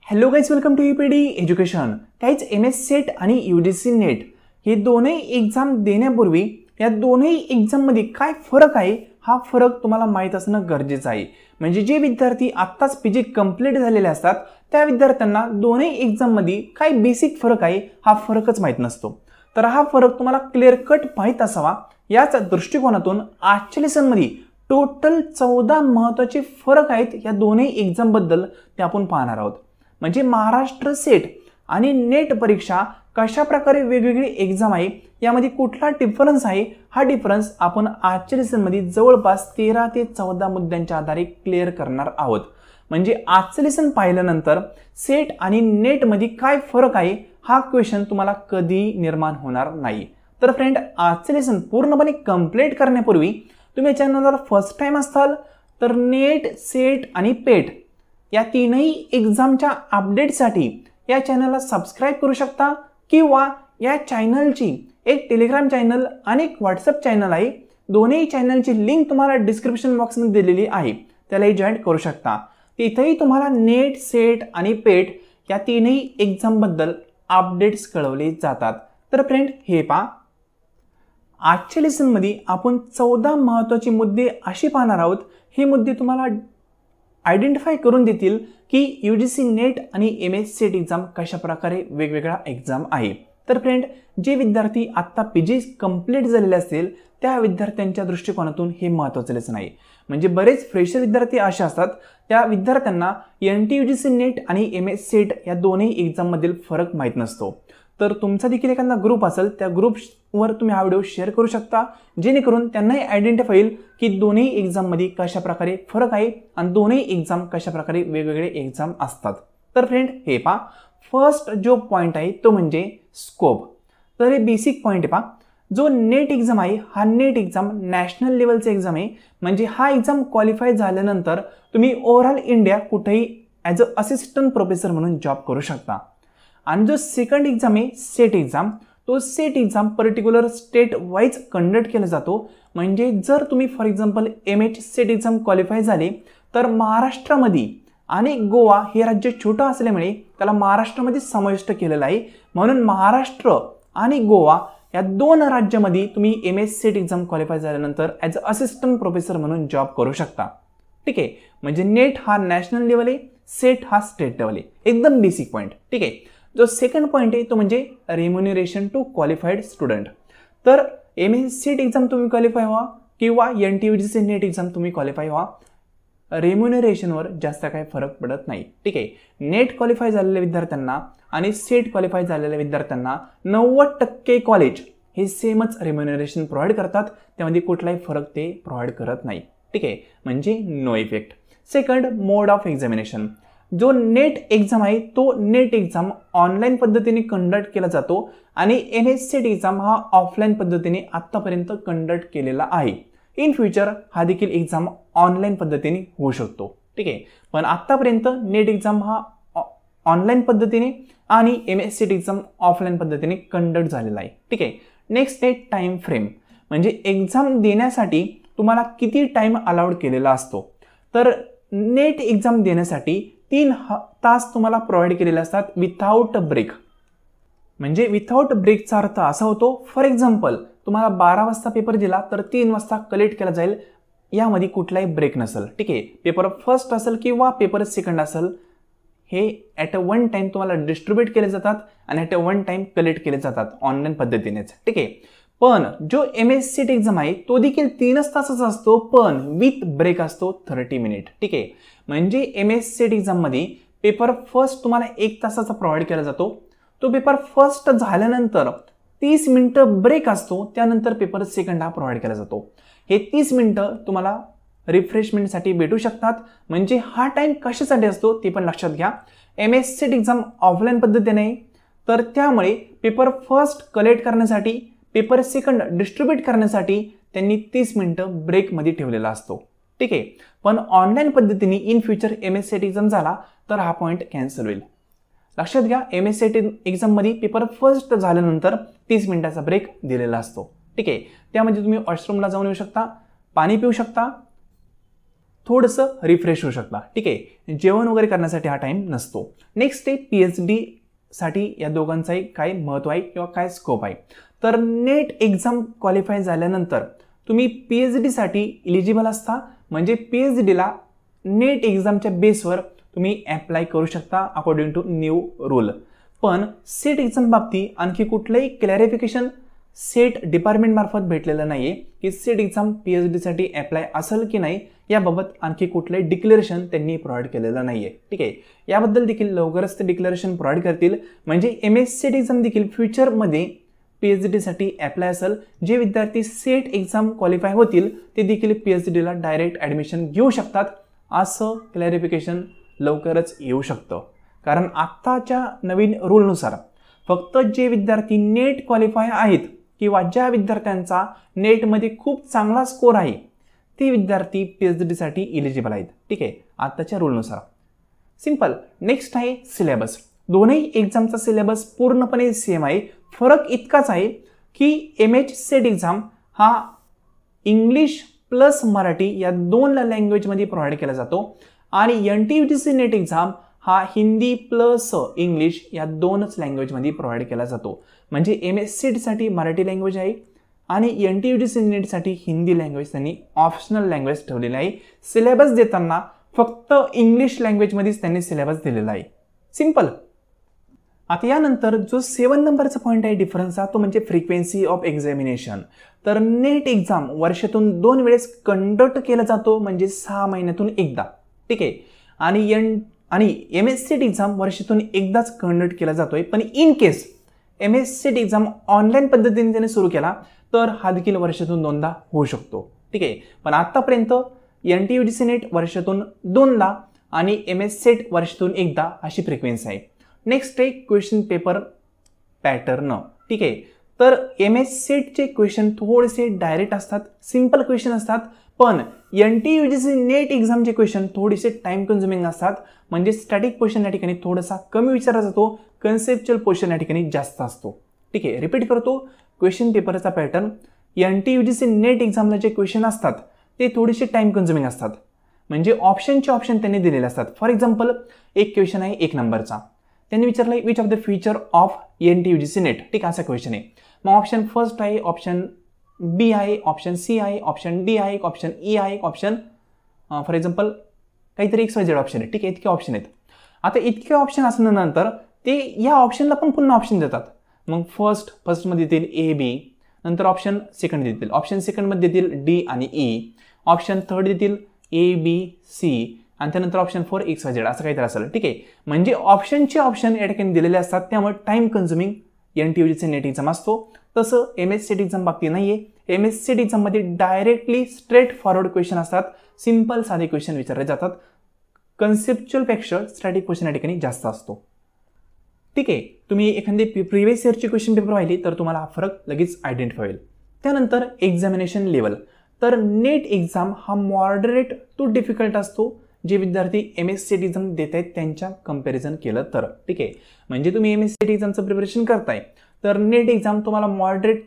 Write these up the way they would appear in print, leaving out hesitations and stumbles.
Hello guys, welcome to EPD education. काहीच MS SET आणि UGC NET हे दोन्ही एक्झाम देण्यापूर्वी या दोन्ही एक्झाममध्ये काय फरक आहे हा फरक तुम्हाला माहीत असणं गरजेचं आहे. म्हणजे जे विद्यार्थी आत्ताच PG कंप्लीट झालेले असतात त्या विद्यार्थ्यांना दोन्ही एक्झाममध्ये काय बेसिक फरक आहे हा फरकच माहीत नसतो. तर हा फरक तुम्हाला क्लिअर कट माहीत असावा याच दृष्टिकोनातून आजच्या लेसनमध्ये टोटल 14 महत्त्वाचे फरक आहेत या दोन्ही एक्झामबद्दल ते आपण पाहणार आहोत. म्हणजे महाराष्ट्र सेट आणि नेट परीक्षा कशा प्रकारे वेगवेगळी एक्झाम आहे यामध्ये कुठला डिफरन्स आहे हा डिफरन्स आपण आजच्या लेसनमध्ये जवळपास 13 ते 14 मुद्द्यांच्या आधारे क्लिअर करणार आहोत. म्हणजे आजचं लेसन पाहिल्यानंतर सेट आणि नेटमध्ये काय फरक आहे हा क्वेश्चन तुम्हाला कधी निर्माण होणार नाही. तर फ्रेंड, आजचं लेसन पूर्णपणे कंप्लीट करण्यापूर्वी तुम्ही चॅनलवर फर्स्ट टाइम असाल तर नेट, सेट आणि पेट या तीनही एक्झामच्या अपडेटसाठी या चॅनलला सबस्क्राईब करू शकता किंवा या चॅनलची एक टेलिग्राम चॅनल आणि एक व्हॉट्सअप चॅनल आहे. दोन्ही चॅनलची लिंक तुम्हाला डिस्क्रिप्शन बॉक्समध्ये दिलेली आहे, त्यालाही जॉईन करू शकता. तिथेही तुम्हाला नेट, सेट आणि पेट या तीनही एक्झामबद्दल अपडेट्स कळवले जातात. तर फ्रेंड, हे पहा, आजच्या लेसनमध्ये आपण 14 महत्त्वाचे मुद्दे असे पाहणार आहोत. हे मुद्दे तुम्हाला आयडेंटिफाय करून देतील की UGC नेट आणि MS सेट एक्झाम कशा प्रकारे वेगवेगळा एक्झाम आहे. तर फ्रेंड, जे विद्यार्थी आत्ता PG कंप्लीट झालेले असतील त्या विद्यार्थ्यांच्या दृष्टिकोनातून हे महत्त्वाचं लेसन आहे. म्हणजे बरेच फ्रेशर विद्यार्थी असे असतात त्या विद्यार्थ्यांना NT-UGC नेट आणि MS सेट या दोन्ही एक्झाममधील फरक माहीत नसतो. तर तुमचा देखील एखादा ग्रुप असेल त्या ग्रुपवर तुम्ही हा व्हिडिओ शेअर करू शकता, जेणेकरून त्यांनाही आयडेंटिफाय होईल की दोन्ही एक्झाममध्ये कशा प्रकारे फरक आहे आणि दोन्ही एक्झाम कशा प्रकारे वेगवेगळे एक्झाम असतात. तर फ्रेंड, हे पहा, फर्स्ट जो पॉईंट आहे तो म्हणजे स्कोप. तर हे बेसिक पॉईंट आहे. पहा, जो नेट एक्झाम आहे हा नेट एक्झाम नॅशनल लेवलचा एक्झाम आहे. म्हणजे हा एक्झाम क्वालिफाय झाल्यानंतर तुम्ही ओव्हरऑल इंडिया कुठेही ॲज अ असिस्टंट प्रोफेसर म्हणून जॉब करू शकता. आणि जो सेकंड एक्झाम आहे सेट एक्झाम, तो set exam particular state wise conduct केला जातो. म्हणजे जर तुम्ही for example MH set exam qualify झाले तर महाराष्ट्रामध्ये आणि गोवा हे राज्य छोटं असल्यामुळे त्याला महाराष्ट्रामध्ये समाविष्ट केलेलं आहे. म्हणून महाराष्ट्र आणि गोवा या दोन राज्यामध्ये तुम्ही MS सेट एक्झाम क्वालिफाय झाल्यानंतर ॲज अ असिस्टंट प्रोफेसर म्हणून जॉब करू शकता. ठीक आहे. म्हणजे नेट हा नॅशनल लेवल आहे, सेट हा स्टेट लेवल आहे. एकदम बेसिक पॉईंट. ठीक आहे. जो सेकंड पॉईंट आहे तो म्हणजे रेम्युनरेशन टू क्वालिफाईड स्टुडंट. तर MS सेट एक्झाम तुम्ही क्वालिफाय व्हा किंवा NT-UGC नेट एक्झाम तुम्ही क्वालिफाय व्हा, रेम्युनरेशनवर जास्त काही फरक पडत नाही. ठीक आहे. नेट क्वालिफाय झालेल्या विद्यार्थ्यांना आणि सेट क्वालिफाय झालेल्या विद्यार्थ्यांना 90% कॉलेज हे सेमच रेम्युनरेशन प्रोव्हाइड करतात, त्यामध्ये कुठलाही फरक ते प्रोव्हाइड करत नाही. ठीक आहे. म्हणजे no effect. Second, mode of examination. जो नेट एक्झाम आहे तो नेट एक्झाम ऑनलाईन पद्धतीने कंडक्ट केला जातो आणि MS सेट एक्झाम हा ऑफलाईन पद्धतीने आत्तापर्यंत कंडक्ट केलेला आहे. इन फ्युचर हा देखील एक्झाम ऑनलाईन पद्धतीने होऊ शकतो. ठीक आहे. पण आत्तापर्यंत नेट एक्झाम हा ऑनलाईन पद्धतीने आणि MS सेट एक्झाम ऑफलाईन पद्धतीने कंडक्ट झालेला आहे. ठीक आहे. नेक्स्ट आहे टाइम फ्रेम. म्हणजे एक्झाम देण्यासाठी तुम्हाला किती टाइम अलाउड केलेला असतो. तर नेट एक्झाम देण्यासाठी 3 तास तुम्हाला प्रोव्हाइड केलेले असतात विथआउट ब्रेक. म्हणजे विथआउट ब्रेकचा अर्थ असा होतो, फॉर एक्झाम्पल तुम्हाला 12 वाजता पेपर दिला तर 3 वाजता कलेक्ट केला जाईल, यामध्ये कुठलाही ब्रेक नसेल. ठीक आहे. पेपर फर्स्ट असेल किंवा पेपर सेकंड असेल, हे ॲट अ वन टाइम तुम्हाला डिस्ट्रीब्यूट केले जातात आणि at a one time collect केले जातात ऑनलाईन पद्धतीनेच. ठीक आहे. पण जो MS सेट एक्झाम आहे तो देखील 3 तासाचा असतो, पण विथ ब्रेक असतो 30 मिनिट. ठीक आहे. म्हणजे MS सेट एक्झाममध्ये पेपर फर्स्ट तुम्हाला 1 तासाचा प्रोव्हाइड केला जातो. तो पेपर फर्स्ट झाल्यानंतर 30 मिनिटं ब्रेक असतो, त्यानंतर पेपर सेकंड हा प्रोव्हाइड केला जातो. हे 30 मिनिटं तुम्हाला रिफ्रेशमेंटसाठी भेटू शकतात. म्हणजे हा टाइम कशासाठी असतो ते पण लक्षात घ्या. MS सेट एक्झाम ऑफलाईन पद्धतीने, तर त्यामुळे पेपर फर्स्ट कलेक्ट करण्यासाठी, पेपर सेकंड डिस्ट्रीब्यूट करण्यासाठी त्यांनी 30 मिनिटं ब्रेकमध्ये ठेवलेला असतो. ठीक आहे. पण ऑनलाईन पद्धतीने in future MS SET exam झाला तर हा पॉईंट कॅन्सल होईल. लक्षात घ्या, MS सेट एक्झाममध्ये पेपर फर्स्ट झाल्यानंतर 30 मिनिटाचा ब्रेक दिलेला असतो. ठीक आहे. त्यामध्ये तुम्ही वॉशरूमला जाऊन येऊ शकता, पाणी पिऊ शकता थोडंसं रिफ्रेश होऊ शकता. ठीक आहे, जेवण वगैरे करण्यासाठी हा टाईम नसतो. नेक्स्ट आहे PhD साठी या दोघांचाही काय महत्त्व आहे किंवा काय स्कोप आहे. तर नेट एक्झाम क्वालिफाय झाल्यानंतर तुम्ही PhD साठी इलिजिबल असता. म्हणजे PhDला नेट एक्झामच्या बेसवर तुम्ही अप्लाय करू शकता अकॉर्डिंग टू न्यू रूल. पण सेट एक्झाम बाबतीत आणखी कुठलंही क्लॅरिफिकेशन सेट डिपार्टमेंट मार्फत भेटलेलं नाहीये की सेट एक्झाम PhD साठी अप्लाय असेल की नाही याबाबत आणखी कुठलंही डिक्लेरेशन त्यांनी प्रोव्हाइड केलेलं नाहीये. ठीक आहे, याबद्दल देखील लवकरच ते डिक्लेरेशन प्रोव्हाइड करतील. म्हणजे MS सेट एक्झाम देखील फ्युचरमध्ये PhD साठी अप्लाय असेल. जे विद्यार्थी सेट एक्झाम क्वालिफाय होतील ते देखील PhDला डायरेक्ट ॲडमिशन घेऊ शकतात असं क्लॅरिफिकेशन लवकरच येऊ शकतं. कारण आत्ताच्या नवीन रूलनुसार फक्त जे विद्यार्थी नेट क्वालिफाय आहेत किंवा ज्या विद्यार्थ्यांचा नेटमध्ये खूप चांगला स्कोर आहे ते विद्यार्थी PhD साठी इलिजिबल आहेत. ठीक आहे, आत्ताच्या रूलनुसार. सिंपल. नेक्स्ट आहे सिलेबस. दोन्ही एक्झामचा सिलेबस पूर्णपणे सेम आहे. फरक इतकाच आहे की MH सेट एक्झाम हा इंग्लिश प्लस मराठी या दोन लँग्वेजमध्ये प्रोव्हाइड केला जातो आणि NTUGC नेट एक्झाम हा हिंदी प्लस इंग्लिश या दोनच लँग्वेजमध्ये प्रोव्हाइड केला जातो. म्हणजे MS सेटसाठी मराठी लँग्वेज आहे आणि NTUGC नेटसाठी हिंदी लँग्वेज त्यांनी ऑप्शनल लँग्वेज ठेवलेली आहे. सिलेबस देताना फक्त इंग्लिश लँग्वेजमध्येच त्यांनी सिलेबस दिलेला आहे. सिंपल. आता यानंतर जो 7 नंबरचा पॉईंट आहे डिफरन्सचा तो म्हणजे फ्रिक्वेन्सी ऑफ एक्झामिनेशन. तर नेट एक्झाम वर्षातून 2 वेळेस कंडक्ट केला जातो म्हणजे 6 महिन्यातून एकदा. ठीक आहे, आणि MS सेट एक्झाम वर्षातून एकदाच कंडक्ट केला जातोय. पण in case MS SET exam online पद्धतीने त्याने सुरू केला तर हा देखील वर्षातून 2दा होऊ शकतो. ठीक आहे, पण आतापर्यंत NTUGC नेट वर्षातून 2दा आणि MS सेट वर्षातून एकदा अशी फ्रिक्वेन्सी आहे. नेक्स्ट आहे क्वेश्चन पेपर पॅटर्न. ठीक आहे, तर MS सेटचे क्वेश्चन थोडेसे डायरेक्ट असतात, सिंपल क्वेश्चन असतात. पण NTUGC नेट एक्झामचे क्वेश्चन थोडेसे टाइम कन्झ्युमिंग असतात. म्हणजे स्टॅटिक क्वेश्चन या ठिकाणी थोडासा कमी विचारला जातो, कन्सेप्च्युअल क्वेश्चन या ठिकाणी जास्त असतो. ठीक आहे, रिपीट करतो. क्वेश्चन पेपरचा पॅटर्न NTUGC नेट एक्झामला जे क्वेश्चन असतात ते थोडेसे टाइम कन्झ्युमिंग असतात. म्हणजे ऑप्शन त्यांनी दिलेले असतात. फॉर एक्झाम्पल एक क्वेश्चन आहे 1 नंबरचा. त्यांनी विचारलं which of the feature of NTUGC net. ठीक असा क्वेश्चन आहे. मग ऑप्शन फर्स्ट आहे, ऑप्शन B आहे, ऑप्शन C आहे, ऑप्शन D आहे, ऑप्शन E आहे, ऑप्शन फॉर एक्झाम्पल काहीतरी XYZ ऑप्शन आहे. ठीक आहे, इतके ऑप्शन आहेत. आता इतके ऑप्शन असल्यानंतर ते या ऑप्शनला पण पुन्हा ऑप्शन देतात. मग फर्स्टमध्ये देतील A B, नंतर ऑप्शन सेकंड देतील, ऑप्शन सेकंडमध्ये देतील D आणि E, ऑप्शन थर्ड देतील A B C आणि त्यानंतर ऑप्शन 4 XYZ असं काहीतरी असेल. ठीक आहे, म्हणजे ऑप्शन या ठिकाणी दिलेले असतात. त्यामुळे time consuming NTUGC net exam असतो. तसं MS सेट एक्झाम बाबतीत नाहीये. MS सेट एक्झाममध्ये डायरेक्टली स्ट्रेट फॉरवर्ड क्वेश्चन असतात. सिंपल साधे क्वेश्चन विचारले जातात. कन्सेप्च्युअल पेक्षा स्टॅटिक क्वेश्चन या ठिकाणी जास्त असतो. ठीक आहे, तुम्ही एखादी प्रिव्हियस इयरची क्वेश्चन पेपर पाहिली तर तुम्हाला हा फरक लगेच आयडेंटिफाय होईल. त्यानंतर एक्झामिनेशन लेवल. तर नेट एक्झाम हा मॉडरेट टू डिफिकल्ट असतो. जे विद्यार्थी MS सेट एक्झाम देत आहेत त्यांच्या कंपॅरिझन केलं तर. ठीक आहे, म्हणजे तुम्ही MS सेट एक्झामचं प्रिपरेशन करताय तर नेट एक्झाम तुम्हाला मॉडरेट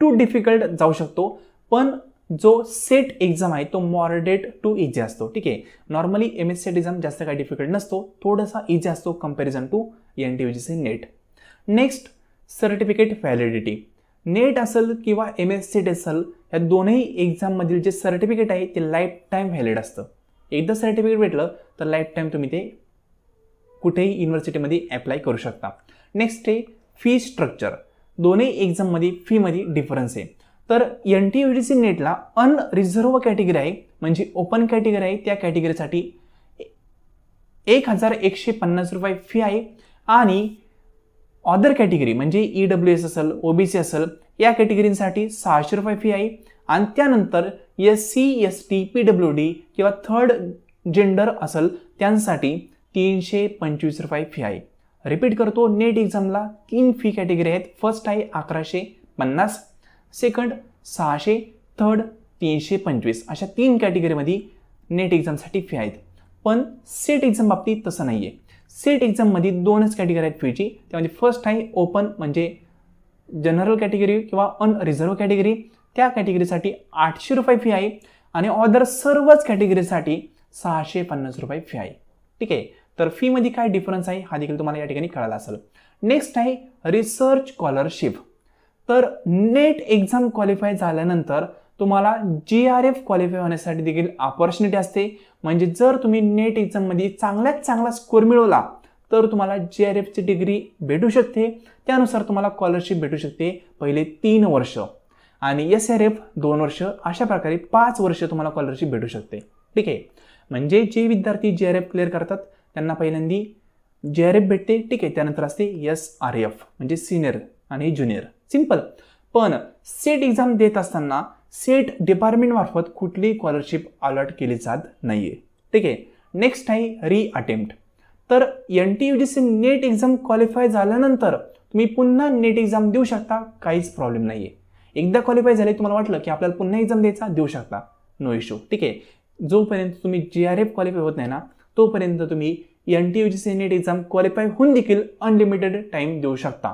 टू डिफिकल्ट जाऊ शकतो. पण जो सेट एक्झाम आहे तो मॉडरेट टू इझी असतो. ठीक आहे, नॉर्मली MS सेट एक्झाम जास्त काही डिफिकल्ट नसतो, थोडासा इझी असतो comparison to NTUGC NET. Next certificate validity. NET असेल किंवा MS सेट असेल या दोन्ही एक्झाममधील जे सर्टिफिकेट आहे ते लाईफ टाईम व्हॅलिड असतं. एकदा सर्टिफिकेट भेटलं तर लाईफ टाईम तुम्ही ते कुठेही युनिव्हर्सिटीमध्ये अप्लाय करू शकता. नेक्स्ट आहे फी स्ट्रक्चर. दोन्ही एक्झाममध्ये फीमध्ये डिफरन्स आहे. तर NTUGC नेटला अनरिझर्व कॅटेगरी आहे म्हणजे ओपन कॅटेगरी आहे. त्या कॅटेगरीसाठी 1150 रुपये फी आहे आणि अदर कॅटेगरी म्हणजे EWS असेल, OBC असेल या कॅटेगरीसाठी 600 रुपये फी आहे. आणि त्यानंतर SC ST PWD किंवा थर्ड जेंडर असेल त्यांसाठी 325 रुपये फी आहे. रिपीट करतो, नेट एक्झामला 3 फी कॅटेगरी आहेत. फर्स्ट आहे 1150, सेकंड 600, थर्ड 325 अशा 3 कॅटेगरीमध्ये नेट एक्झामसाठी फी आहेत. पण सेट एक्झाम बाबतीत तसं नाही आहे. सेट एक्झाममध्ये 2च कॅटेगरी आहेत फीची. त्यामध्ये फर्स्ट आहे ओपन म्हणजे जनरल कॅटेगरी किंवा अनरिझर्व कॅटेगरी. त्या कॅटेगरीसाठी 800 रुपये फी आहे आणि अदर सर्वच कॅटेगरीसाठी 650 रुपये फी आहे. ठीक आहे, तर फीमध्ये काय डिफरन्स आहे हा देखील तुम्हाला या ठिकाणी कळाला असेल. नेक्स्ट आहे रिसर्च स्कॉलरशिप. तर नेट एक्झाम क्वालिफाय झाल्यानंतर तुम्हाला GRF क्वालिफाय होण्यासाठी देखील ऑपॉर्च्युनिटी असते. म्हणजे जर तुम्ही नेट एक्झाममध्ये चांगल्यात चांगला स्कोअर मिळवला तर तुम्हाला GRFची डिग्री भेटू शकते. त्यानुसार तुम्हाला स्कॉलरशिप भेटू शकते पहिले 3 वर्ष आणि SRF 2 वर्ष, अशा प्रकारे 5 वर्ष तुम्हाला स्कॉलरशिप भेटू शकते. ठीक आहे, म्हणजे जे विद्यार्थी GRF क्लिअर करतात त्यांना पहिल्यांदी GRF भेटते. ठीक आहे, त्यानंतर असते SRF म्हणजे सिनियर आणि ज्युनियर. सिंपल. पण सेट एक्झाम देत असताना सेट डिपार्टमेंट मार्फत कुठलीही स्कॉलरशिप अलॉट केली जात नाहीये. ठीक आहे. नेक्स्ट आहे री अटेम्प्ट. तर NTUGC नेट एक्झाम क्वालिफाय झाल्यानंतर तुम्ही पुन्हा नेट एक्झाम देऊ शकता, काहीच प्रॉब्लेम नाहीये. एकदा क्वालिफाय झाले तुम्हाला वाटलं की आपल्याला पुन्हा एक्झाम द्यायचा, देऊ शकता, नो इश्यू. ठीक आहे, जोपर्यंत तुम्ही GRF क्वालिफाय होत नाही ना तोपर्यंत तुम्ही NTUGC नेट एक्झाम क्वालिफाय होऊन देखील अनलिमिटेड टाइम देऊ शकता.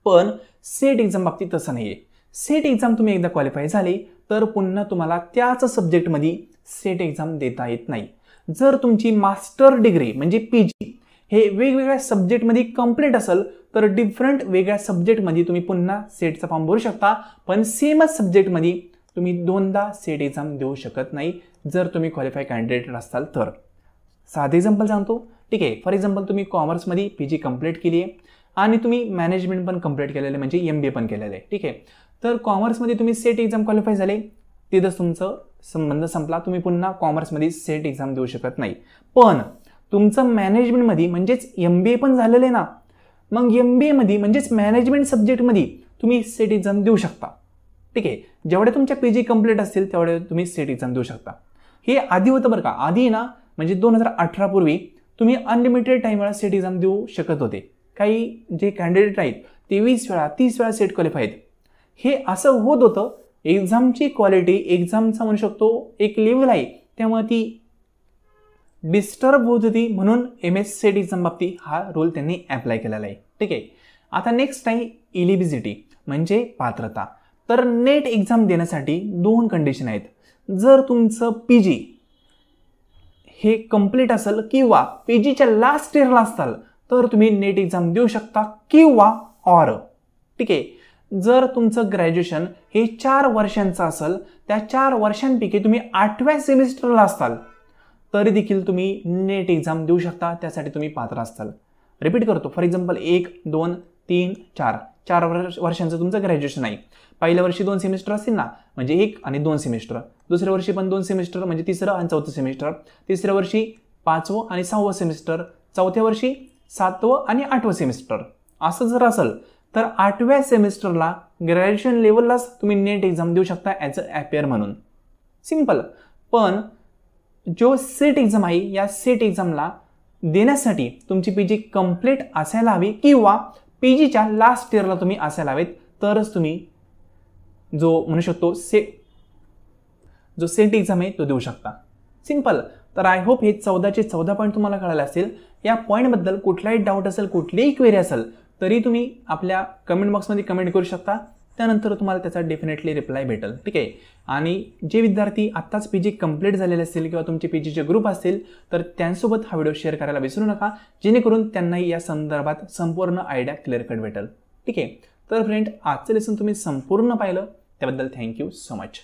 पण सेट एक्झाम बाबतीत तसं नाहीये. सेट एक्झाम तुम्ही एकदा क्वालिफाय झाले तर पुन्हा तुम्हाला त्याच सब्जेक्टमध्ये सेट एक्झाम देता येत नाही. जर तुमची मास्टर डिग्री म्हणजे PG हे वेगवेगळ्या सब्जेक्टमध्ये कंप्लीट असेल तर डिफरंट वेगळ्या सब्जेक्टमध्ये तुम्ही पुन्हा सेटचा फॉर्म भरू शकता. पण सेमच सब्जेक्टमध्ये तुम्ही 2दा सेट एक्झाम देऊ शकत नाही जर तुम्ही क्वालिफाय कॅन्डिडेट असाल तर. साधे एक्झाम्पल सांगतो. ठीक आहे, फॉर एक्झाम्पल तुम्ही कॉमर्समध्ये PG कंप्लीट केली आहे आणि तुम्ही मॅनेजमेंट पण कंप्लीट केलेलं आहे म्हणजे MBA पण केलेलं आहे. ठीक आहे, तर कॉमर्समध्ये तुम्ही सेट एक्झाम क्वालिफाय झाले, तिथंच तुमचं संबंध संपला, तुम्ही पुन्हा कॉमर्समध्ये सेट एक्झाम देऊ शकत नाही. पण तुमचं मॅनेजमेंटमध्ये म्हणजेच MBA पण झालेलं आहे ना, मग MBA मध्ये म्हणजेच मॅनेजमेंट सब्जेक्टमध्ये तुम्ही सेट एक्झाम देऊ शकता. ठीक आहे, जेवढे तुमच्या PG कंप्लीट असतील तेवढे तुम्ही सेट एक्झाम देऊ शकता. हे आधी होतं बरं का. आधी ना म्हणजे 2018 पूर्वी तुम्ही अनलिमिटेड टाइम वेळा सेट एक्झाम देऊ शकत होते. काही जे कॅन्डिडेट आहेत ते 20 वेळा 30 वेळा सेट क्वालिफाय आहेत. हे असं होत होतं. एक्झामची क्वालिटी, एक्झामचा म्हणू शकतो एक लेवल आहे, त्यामुळे ती डिस्टर्ब होत होती, म्हणून MS सेट एक्झाम बाबतीत हा रूल त्यांनी अप्लाय केलेला आहे. ठीक आहे, आता नेक्स्ट आहे एलिजिबिलिटी म्हणजे पात्रता. तर नेट एक्झाम देण्यासाठी 2 कंडिशन आहेत. जर तुमचं PG हे कंप्लीट असेल किंवा PGच्या लास्ट इयरला असाल तर तुम्ही नेट एक्झाम देऊ शकता किंवा ऑर. ठीक आहे, जर तुमचं ग्रॅज्युएशन हे 4 वर्षांचं असेल, त्या 4 वर्षांपैकी तुम्ही 8व्या सेमिस्टरला असाल तरी देखील तुम्ही नेट एक्झाम देऊ शकता, त्यासाठी तुम्ही पात्र असाल. रिपीट करतो. फॉर एक्झाम्पल 1, 2, 3, 4 वर्षांचं तुमचं ग्रॅज्युएशन आहे. पहिल्या वर्षी 2 सेमिस्टर असतील ना, म्हणजे 1 आणि 2 सेमिस्टर. दुसऱ्या वर्षी पण 2 सेमिस्टर म्हणजे 3रं आणि 4थं सेमिस्टर. तिसऱ्या वर्षी 5वं आणि 6वं सेमिस्टर. चौथ्या वर्षी 7वं आणि 8वं सेमिस्टर. असं जर असेल तर 8व्या सेमिस्टरला ग्रॅज्युएशन लेवललाच तुम्ही नेट एक्झाम देऊ शकता ॲज अ ॲपियर म्हणून. सिम्पल. पण जो सेट एक्झाम आहे या सेट एक्झामला देण्यासाठी तुमची PG कंप्लीट असायला हवी किंवा PGच्या लास्ट इयरला तुम्ही असायला हवेत, तरच तुम्ही जो म्हणू शकतो जो सेट एक्झाम आहे तो देऊ शकता. सिंपल. तर आय होप हे 14चे 14 पॉईंट तुम्हाला कळाले असेल. या पॉईंटबद्दल कुठलाही डाऊट असेल, कुठलीही क्वेरी असेल तरी तुम्ही आपल्या कमेंट बॉक्समध्ये कमेंट करू शकता. त्यानंतर तुम्हाला त्याचा डेफिनेटली रिप्लाय भेटेल. ठीक आहे, आणि जे विद्यार्थी आत्ताच PG कंप्लीट झालेले असतील किंवा तुमचे PGचे ग्रुप असतील तर त्यांसोबत हा व्हिडिओ शेअर करायला विसरू नका, जेणेकरून त्यांनाही या संदर्भात संपूर्ण आयडिया क्लिअर कट भेटेल. ठीक आहे, तर फ्रेंड आजचं लेसन तुम्ही संपूर्ण पाहिलं त्याबद्दल थँक्यू सो मच.